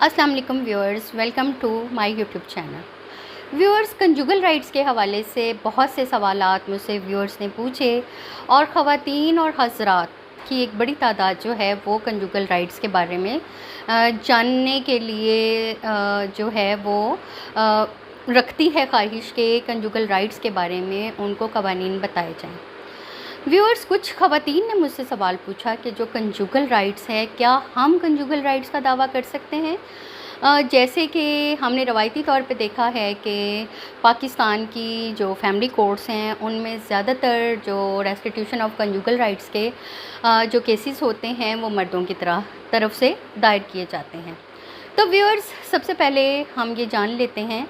अस्सलाम वालेकुम viewers, welcome to my YouTube channel. Viewers, conjugal rights के हवाले से बहुत से सवालात मुझसे व्यूअर्स ने पूछे और ख़वातीन और हज़रात की एक बड़ी तादाद जो है वो कंजुगल राइट्स के बारे में जानने के लिए जो है वो रखती है ख्वाहिश के कंजुगल राइट्स के बारे में उनको क़वानीन बताए जाएँ। व्यूअर्स, कुछ ख़वातीन ने मुझसे सवाल पूछा कि जो कंजुगल राइट्स है, क्या हम कंजुगल राइट्स का दावा कर सकते हैं? जैसे कि हमने रवायती तौर पे देखा है कि पाकिस्तान की जो फैमिली कोर्ट्स हैं उनमें ज़्यादातर जो रेस्टिट्यूशन ऑफ कंजुगल राइट्स के जो केसेस होते हैं वो मर्दों की तरफ से दायर किए जाते हैं। तो व्यूअर्स, सबसे पहले हम ये जान लेते हैं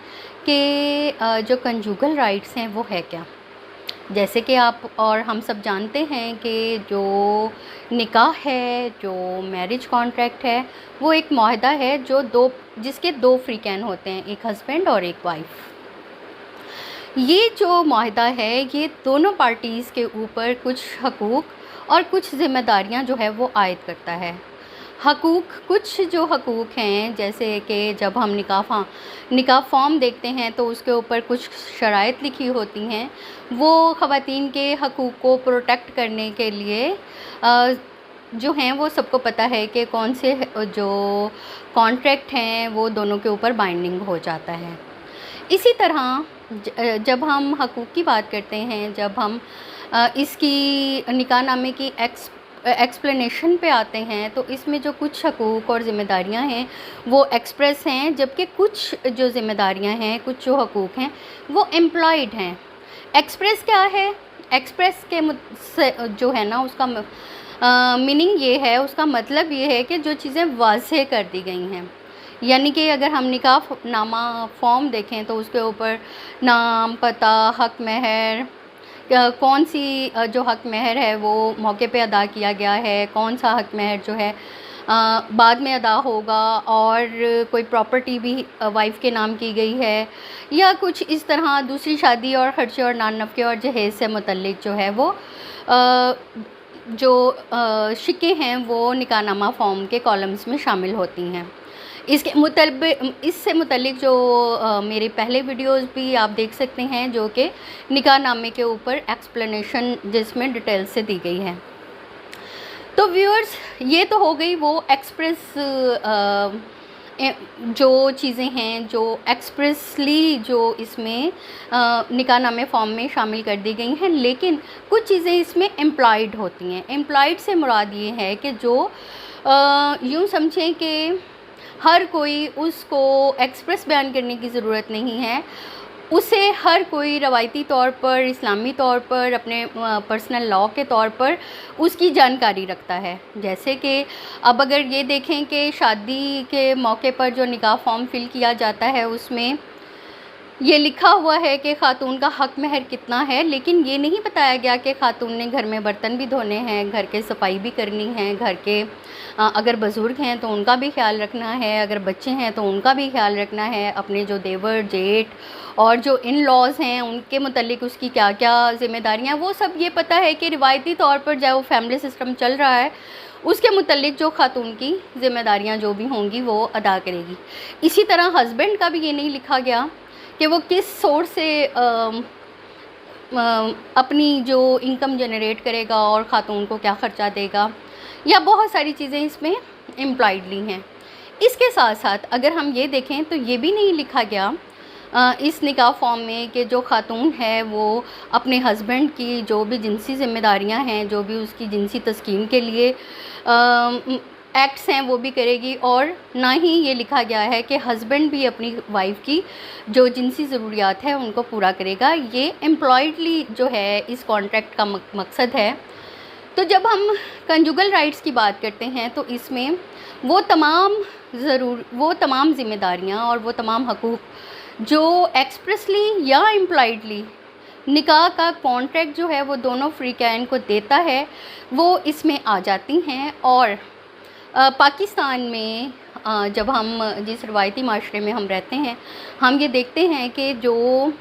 कि जो कंजुगल राइट्स हैं वो है क्या। जैसे कि आप और हम सब जानते हैं कि जो निकाह है, जो मैरिज कॉन्ट्रैक्ट है, वो एक मुआहदा है जिसके दो फ़रीक़ैन होते हैं, एक हस्बैंड और एक वाइफ। ये जो मुआहदा है ये दोनों पार्टीज़ के ऊपर कुछ हकूक़ और कुछ ज़िम्मेदारियां जो है वो आयद करता है। कुछ जो हकूक़ हैं, जैसे कि जब हम निकाह फॉर्म देखते हैं तो उसके ऊपर कुछ शराइत लिखी होती हैं। वो ख़वातीन के हकूक़ को प्रोटेक्ट करने के लिए जो हैं वो सबको पता है कि कौन से जो कॉन्ट्रैक्ट हैं वो दोनों के ऊपर बाइंडिंग हो जाता है। इसी तरह जब हम हकूक़ की बात करते हैं, जब हम इसकी निकाहनामे की एक्सप्लेनेशन पे आते हैं तो इसमें जो कुछ हकूक़ और ज़िम्मेदारियां हैं वो एक्सप्रेस हैं, जबकि कुछ जो ज़िम्मेदारियां हैं, कुछ जो हकूक़ हैं वो एम्प्लॉयड हैं। एक्सप्रेस क्या है? एक्सप्रेस के जो है ना उसका मीनिंग ये है, उसका मतलब ये है कि जो चीज़ें वाज़ेह कर दी गई हैं। यानी कि अगर हम निकाहनामा फॉर्म देखें तो उसके ऊपर नाम, पता, हक़ महर, कौन सी जो हक़ महर है वो मौके पे अदा किया गया है, कौन सा हक़ महर जो है बाद में अदा होगा, और कोई प्रॉपर्टी भी वाइफ़ के नाम की गई है, या कुछ इस तरह दूसरी शादी और ख़र्चे और नान नफ़क़े और जहेज़ से मुतल्लिक़ जो है वो जो शिक्के हैं वो निकाहनामा फ़ॉर्म के कॉलम्स में शामिल होती हैं। इससे मुतल्लिक़ जो मेरे पहले वीडियोज़ भी आप देख सकते हैं, जो कि निकाहनामे के ऊपर एक्सप्लेनेशन जिसमें डिटेल से दी गई है। तो व्यूअर्स, ये तो हो गई वो एक्सप्रेस जो चीज़ें हैं जो एक्सप्रेसली जो इसमें निकाहनामे फॉर्म में शामिल कर दी गई हैं, लेकिन कुछ चीज़ें इसमें एम्प्लॉयड होती हैं। एम्प्लॉयड से मुराद ये है कि जो यूँ समझें कि हर कोई उसको एक्सप्रेस बयान करने की ज़रूरत नहीं है, उसे हर कोई रवायती तौर पर, इस्लामी तौर पर, अपने पर्सनल लॉ के तौर पर उसकी जानकारी रखता है। जैसे कि अब अगर ये देखें कि शादी के मौके पर जो निकाह फॉर्म फिल किया जाता है उसमें ये लिखा हुआ है कि ख़ातून का हक़ महर कितना है, लेकिन ये नहीं बताया गया कि ख़ातून ने घर में बर्तन भी धोने हैं, घर के सफाई भी करनी है, घर के अगर बुज़ुर्ग हैं तो उनका भी ख्याल रखना है, अगर बच्चे हैं तो उनका भी ख्याल रखना है, अपने जो देवर, जेठ और जो इन लॉज़ हैं उनके मुतल्लिक़ उसकी क्या क्या ज़िम्मेदारियाँ, वो सब ये पता है कि रिवायती तौर पर जो फैमिली सिस्टम चल रहा है उसके मुतल्लिक़ जो ख़ातून की ज़िम्मेदारियाँ जो भी होंगी वो अदा करेगी। इसी तरह हस्बैंड का भी ये नहीं लिखा गया कि वो किस सोर्स से अपनी जो इनकम जनरेट करेगा और ख़ातून को क्या ख़र्चा देगा, या बहुत सारी चीज़ें इसमें एम्प्लॉयडली हैं। इसके साथ साथ अगर हम ये देखें तो ये भी नहीं लिखा गया इस निकाह फॉर्म में कि जो ख़ातून है वो अपने हस्बैंड की जो भी जिनसी ज़िम्मेदारियां हैं, जो भी उसकी जिनसी तस्कीन के लिए एक्ट्स हैं वो भी करेगी, और ना ही ये लिखा गया है कि हस्बैंड भी अपनी वाइफ की जो जिनसी ज़रूरियात है उनको पूरा करेगा। ये एम्प्लॉयडली जो है इस कॉन्ट्रैक्ट का मकसद है। तो जब हम कंजुगल राइट्स की बात करते हैं तो इसमें वो तमाम ज़िम्मेदारियां और वो तमाम हकूक़ जो एक्सप्रेसली या एम्प्लॉयडली निकाह का कॉन्ट्रैक्ट जो है वो दोनों फ़रीक़ैन को देता है, वो इसमें आ जाती हैं। और पाकिस्तान में जब हम जिस रवायती माशरे में हम रहते हैं, हम ये देखते हैं कि जो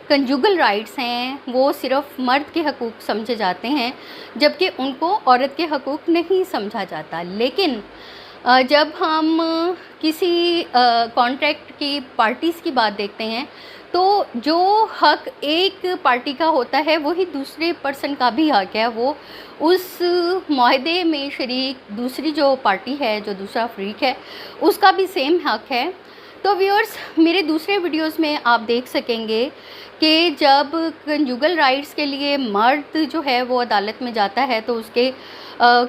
कंजुगल राइट्स हैं वो सिर्फ़ मर्द के हकूक़ समझे जाते हैं, जबकि उनको औरत के हकूक़ नहीं समझा जाता। लेकिन جب ہم کسی کانٹریکٹ کی پارٹیز کی بات دیکھتے ہیں تو جو حق ایک پارٹی کا ہوتا ہے وہی دوسرے پرسن کا بھی حق ہے، وہ اس معاہدے میں شریک دوسری جو پارٹی ہے، جو دوسرا فریق ہے، اس کا بھی سیم حق ہے۔ تو ویورز، میرے دوسرے ویڈیوز میں آپ دیکھ سکیں گے کہ جب کنجوگل رائٹس کے لیے مرد جو ہے وہ عدالت میں جاتا ہے تو اس کے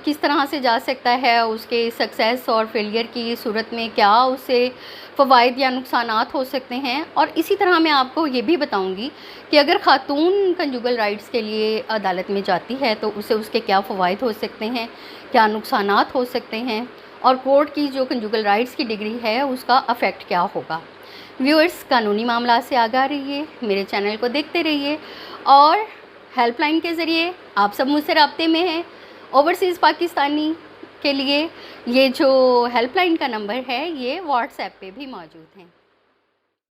کس طرح سے جا سکتا ہے، اس کے سکسیس اور فیلئر کی صورت میں کیا اسے فوائد یا نقصانات ہو سکتے ہیں، اور اسی طرح میں آپ کو یہ بھی بتاؤں گی کہ اگر خاتون کنجوگل رائٹس کے لیے عدالت میں جاتی ہے تو اسے اس کے کیا فوائد ہو سکتے ہیں، کیا نقصانات ہو سکتے ہیں، اور کورٹ کی جو کنجوگل رائٹس کی ڈگری ہے اس کا افیکٹ کیا ہوگا۔ ویورز، قانونی معاملات سے آگاہ رہیے، میرے چینل کو دیکھتے رہیے، اور ہیلپ لائن کے ذریعے آپ سب مجھ سے رابطے میں ہیں۔ اوورسیز پاکستانی کے لیے یہ جو ہیلپ لائن کا نمبر ہے یہ واٹس ایپ پہ بھی موجود ہیں۔